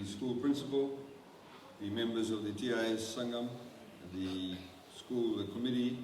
school principal, the members of the Aiyaz Sangam, the school committee,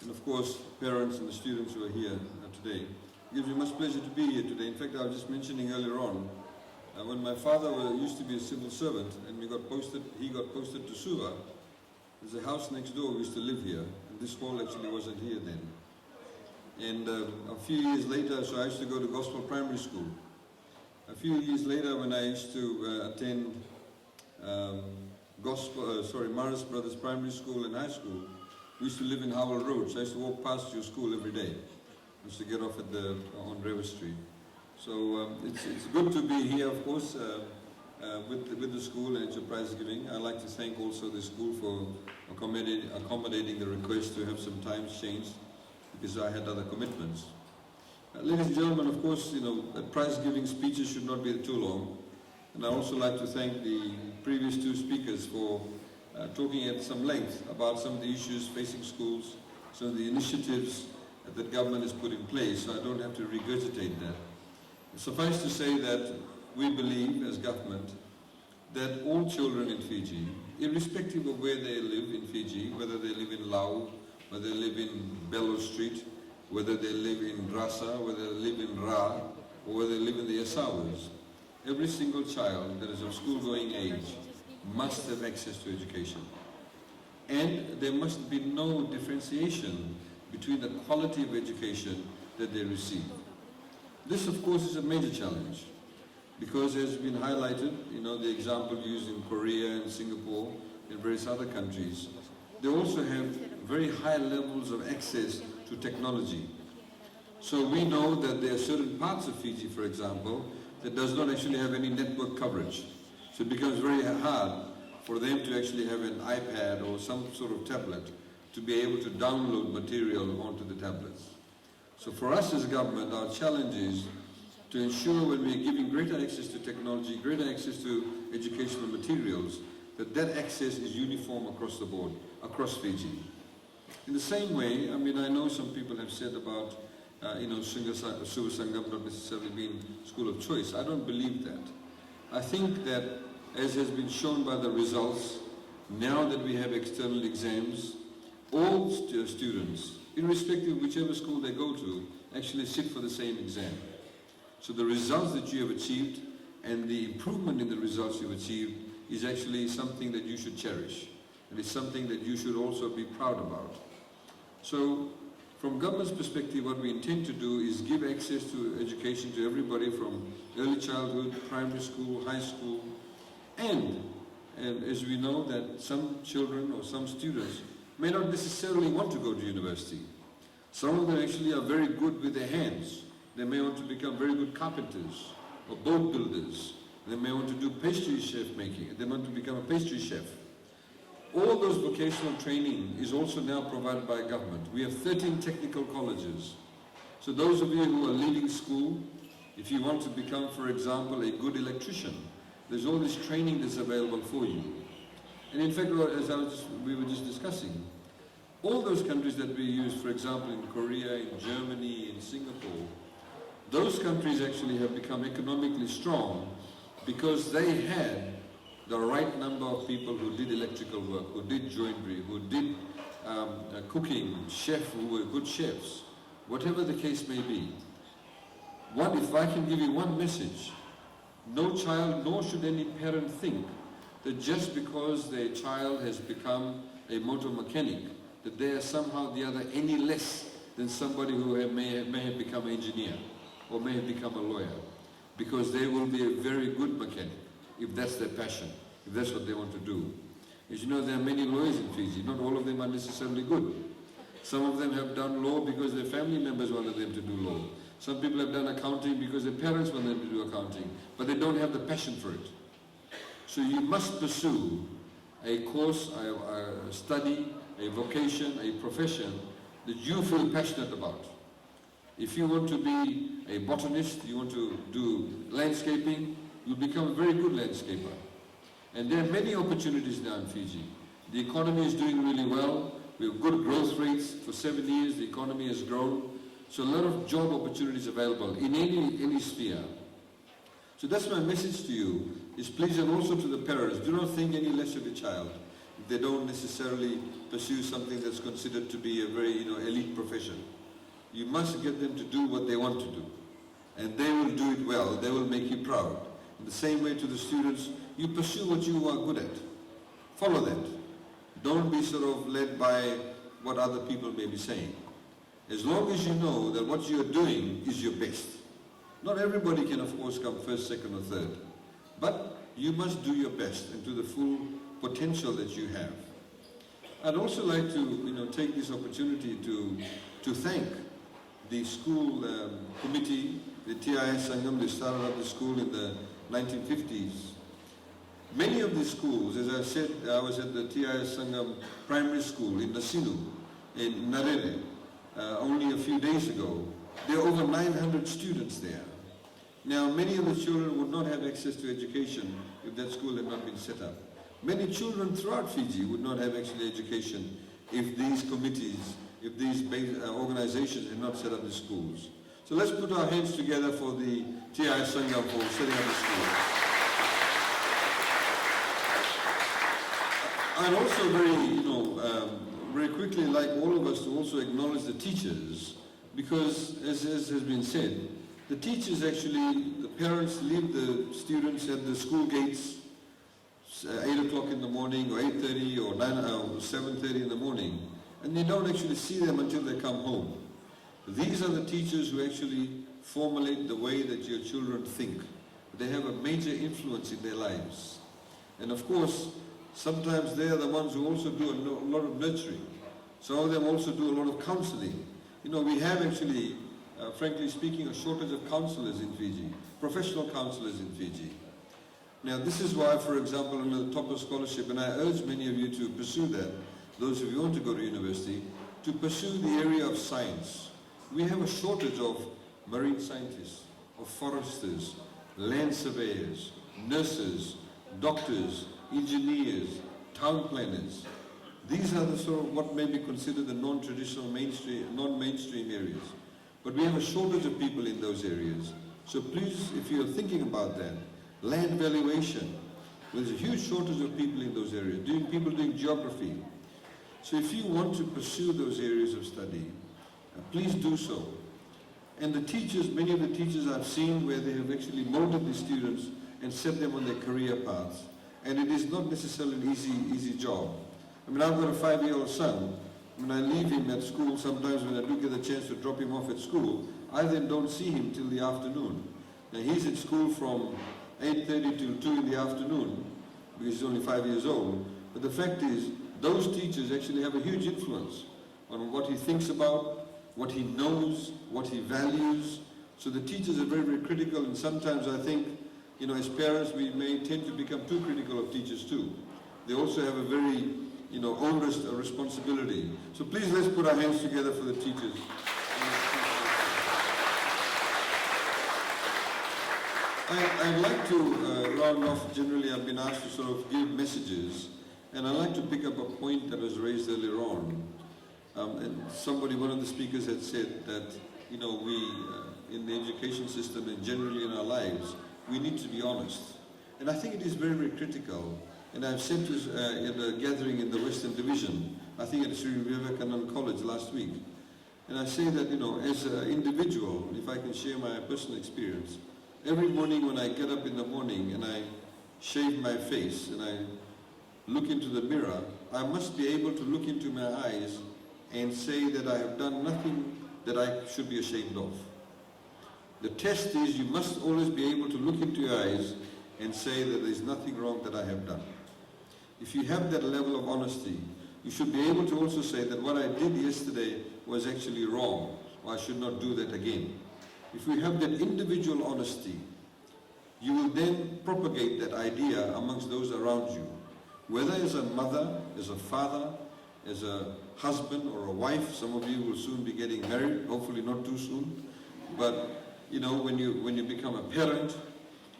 and of course parents and the students who are here today. It gives me much pleasure to be here today. In fact, I was just mentioning earlier on, when my father used to be a civil servant and he got posted to Suva, there's a house next door. We used to live here, and this hall actually wasn't here then. And a few years later, so I used to go to Gospel Primary School. A few years later, when I used to attend Morris Brothers Primary School and High School, we used to live in Howell Road, so I used to walk past your school every day. I used to get off on River Street. So it's good to be here, of course, with the school and its prize giving. I'd like to thank also the school for accommodating the request to have some times changed, because I had other commitments. Ladies and gentlemen, of course, prize giving speeches should not be too long. And I also like to thank the previous two speakers for talking at some length about some of the issues facing schools, some of the initiatives that government has put in place, so I don't have to regurgitate that. Suffice to say that we believe as government that all children in Fiji, irrespective of where they live in Fiji, whether they live in Lau, whether they live in Bellow Street, whether they live in Rasa, whether they live in Ra, or whether they live in the Asawis, every single child that is of school-going age must have access to education. And there must be no differentiation between the quality of education that they receive. This, of course, is a major challenge, because as has been highlighted, the example used in Korea and Singapore and various other countries, they also have very high levels of access to technology. So we know that there are certain parts of Fiji, for example, that does not actually have any network coverage. So it becomes very hard for them to actually have an iPad or some sort of tablet to be able to download material onto the tablets. So for us as a government, our challenge is to ensure when we are giving greater access to technology, greater access to educational materials, that access is uniform across the board, across Fiji. In the same way, I know some people have said about, Suva Sangam not necessarily being school of choice. I don't believe that. I think that, as has been shown by the results, now that we have external exams, all students, irrespective of whichever school they go to, actually sit for the same exam. So the results that you have achieved and the improvement in the results you've achieved is actually something that you should cherish. And it's something that you should also be proud about. So, from government's perspective, what we intend to do is give access to education to everybody from early childhood, primary school, high school, and as we know that some children or some students may not necessarily want to go to university. Some of them actually are very good with their hands. They may want to become very good carpenters or boat builders. They may want to do pastry chef making. They want to become a pastry chef. All those vocational training is also now provided by government. We have 13 technical colleges. So those of you who are leaving school, if you want to become, for example, a good electrician, there's all this training that's available for you. And in fact, as we were just discussing, all those countries that we use, for example, in Korea, in Germany, in Singapore, those countries actually have become economically strong because they had the right number of people who did electrical work, who did joinery, who did cooking, who were good chefs, whatever the case may be. If I can give you one message, no child, nor should any parent think that just because their child has become a motor mechanic, that they are somehow the other any less than somebody who may have become an engineer or may have become a lawyer, because they will be a very good mechanic if that's their passion, if that's what they want to do. As you know, there are many lawyers in Fiji. Not all of them are necessarily good. Some of them have done law because their family members wanted them to do law. Some people have done accounting because their parents wanted them to do accounting, but they don't have the passion for it. So you must pursue a course, a study, a vocation, a profession that you feel passionate about. If you want to be a botanist, you want to do landscaping, you'll become a very good landscaper. And there are many opportunities now in Fiji. The economy is doing really well. We have good growth rates. For 7 years, the economy has grown. So a lot of job opportunities available in any sphere. So that's my message to you, is please, and also to the parents, do not think any less of your child if they don't necessarily pursue something that's considered to be a very elite profession. You must get them to do what they want to do, and they will do it well. They will make you proud. In the same way to the students, you pursue what you are good at. Follow that. Don't be sort of led by what other people may be saying. As long as you know that what you are doing is your best. Not everybody can, of course, come first, second or third, but you must do your best and to the full potential that you have. I'd also like to take this opportunity to thank the school committee, the Aiyaz Sangam. They started up the school in the 1950s. Many of these schools, as I said, I was at the Aiyaz Sangam Primary School in Nasinu, in Narere, only a few days ago. There are over 900 students there. Now, many of the children would not have access to education if that school had not been set up. Many children throughout Fiji would not have actually education if these committees, if these organizations had not set up the schools. So let's put our hands together for the Aiyaz Sangam for setting up the school. I'd also very quickly like all of us to also acknowledge the teachers, because as has been said, the teachers actually, the parents leave the students at the school gates 8 o'clock in the morning or 8:30 or 7:30 in the morning, and they don't actually see them until they come home. These are the teachers who actually formulate the way that your children think. They have a major influence in their lives. And of course, sometimes they are the ones who also do a lot of nurturing. Some of them also do a lot of counseling. We have actually, frankly speaking, a shortage of counselors in Fiji, professional counselors in Fiji. Now this is why, for example, under the Topper Scholarship, and I urge many of you to pursue that, those of you who want to go to university, to pursue the area of science. We have a shortage of marine scientists, of foresters, land surveyors, nurses, doctors, engineers, town planners. These are the sort of what may be considered the non-traditional non-mainstream areas. But we have a shortage of people in those areas. So please, if you're thinking about that, land valuation, there's a huge shortage of people in those areas, people doing geography. So if you want to pursue those areas of study, please do so. And the teachers, many of the teachers I've seen where they have actually molded the students and set them on their career paths. And it is not necessarily an easy job. I mean, I've got a 5-year-old son. When I leave him at school, sometimes when I do get a chance to drop him off at school, I then don't see him till the afternoon. Now he's at school from 8:30 till 2 in the afternoon, because he's only 5 years old. But the fact is, those teachers actually have a huge influence on what he thinks about, what he knows, what he values. So the teachers are very, very critical, and sometimes I think, as parents, we may tend to become too critical of teachers too. They also have a very, onerous responsibility. So please, let's put our hands together for the teachers. I'd like to round off. Generally, I've been asked to sort of give messages, and I'd like to pick up a point that was raised earlier on. And one of the speakers had said that, we, in the education system and generally in our lives, we need to be honest. And I think it is very, very critical. And I've said this at a gathering in the Western Division, I think at Civil Aviation College last week. And I say that, as an individual, if I can share my personal experience, every morning when I get up in the morning and I shave my face and I look into the mirror, I must be able to look into my eyes and say that I have done nothing that I should be ashamed of. The test is you must always be able to look into your eyes and say that there is nothing wrong that I have done. If you have that level of honesty, you should be able to also say that what I did yesterday was actually wrong, or I should not do that again. If you have that individual honesty, you will then propagate that idea amongst those around you. Whether as a mother, as a father, as a husband or a wife, some of you will soon be getting married, hopefully not too soon. But when you become a parent,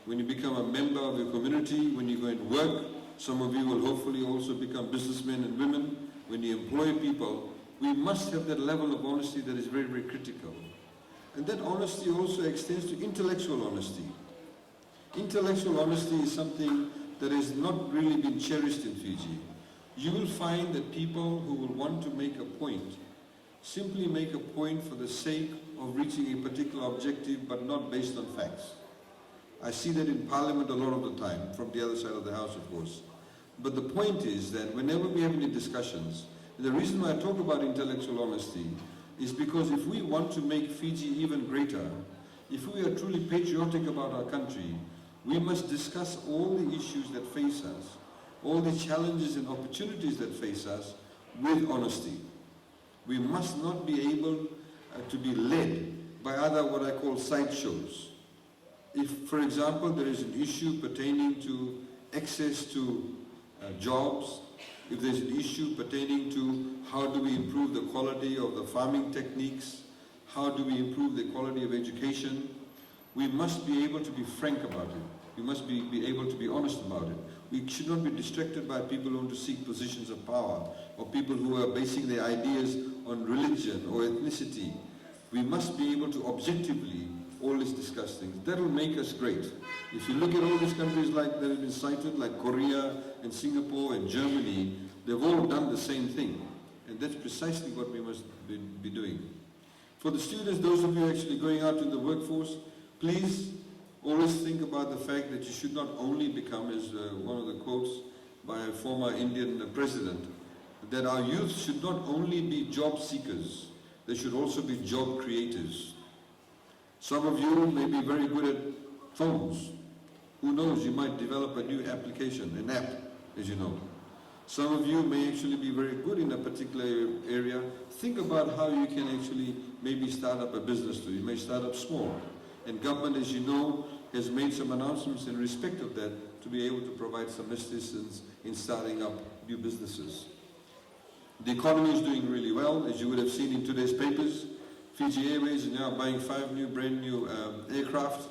when you become a member of your community, when you go and work, some of you will hopefully also become businessmen and women. When you employ people, we must have that level of honesty that is very, very critical. And that honesty also extends to intellectual honesty. Intellectual honesty is something that has not really been cherished in Fiji. You will find that people who will want to make a point simply make a point for the sake of reaching a particular objective, but not based on facts. I see that in Parliament a lot of the time, from the other side of the House, of course. But the point is that whenever we have any discussions, the reason why I talk about intellectual honesty is because if we want to make Fiji even greater, if we are truly patriotic about our country, we must discuss all the issues that face us, all the challenges and opportunities that face us with honesty. We must not be able to be led by other what I call sideshows. If, for example, there is an issue pertaining to access to jobs, if there's an issue pertaining to how do we improve the quality of the farming techniques, how do we improve the quality of education, we must be able to be frank about it. We must be able to be honest about it. We should not be distracted by people who want to seek positions of power, or people who are basing their ideas on religion or ethnicity. We must be able to objectively always discuss things. That will make us great. If you look at all these countries like that have been cited, like Korea and Singapore and Germany, they've all done the same thing. And that's precisely what we must be doing. For the students, those of you actually going out in the workforce, please always think about the fact that you should not only become, as one of the quotes by a former Indian president, that our youth should not only be job seekers, they should also be job creators. Some of you may be very good at phones. Who knows, you might develop a new application, an app, as you know. Some of you may actually be very good in a particular area. Think about how you can actually maybe start up a business too. You may start up small. And government, as you know, has made some announcements in respect of that to be able to provide some assistance in starting up new businesses. The economy is doing really well, as you would have seen in today's papers. Fiji Airways is now buying 5 brand new aircraft.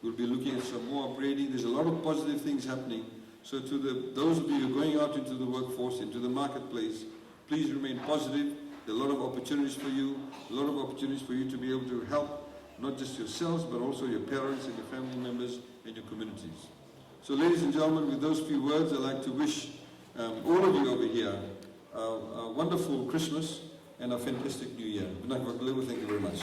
We'll be looking at some more upgrading. There's a lot of positive things happening. So to those of you who are going out into the workforce, into the marketplace, please remain positive. There are a lot of opportunities for you, a lot of opportunities for you to be able to help not just yourselves, but also your parents and your family members and your communities. So ladies and gentlemen, with those few words, I'd like to wish all of you over here a wonderful Christmas and a fantastic New Year. Thank you very much.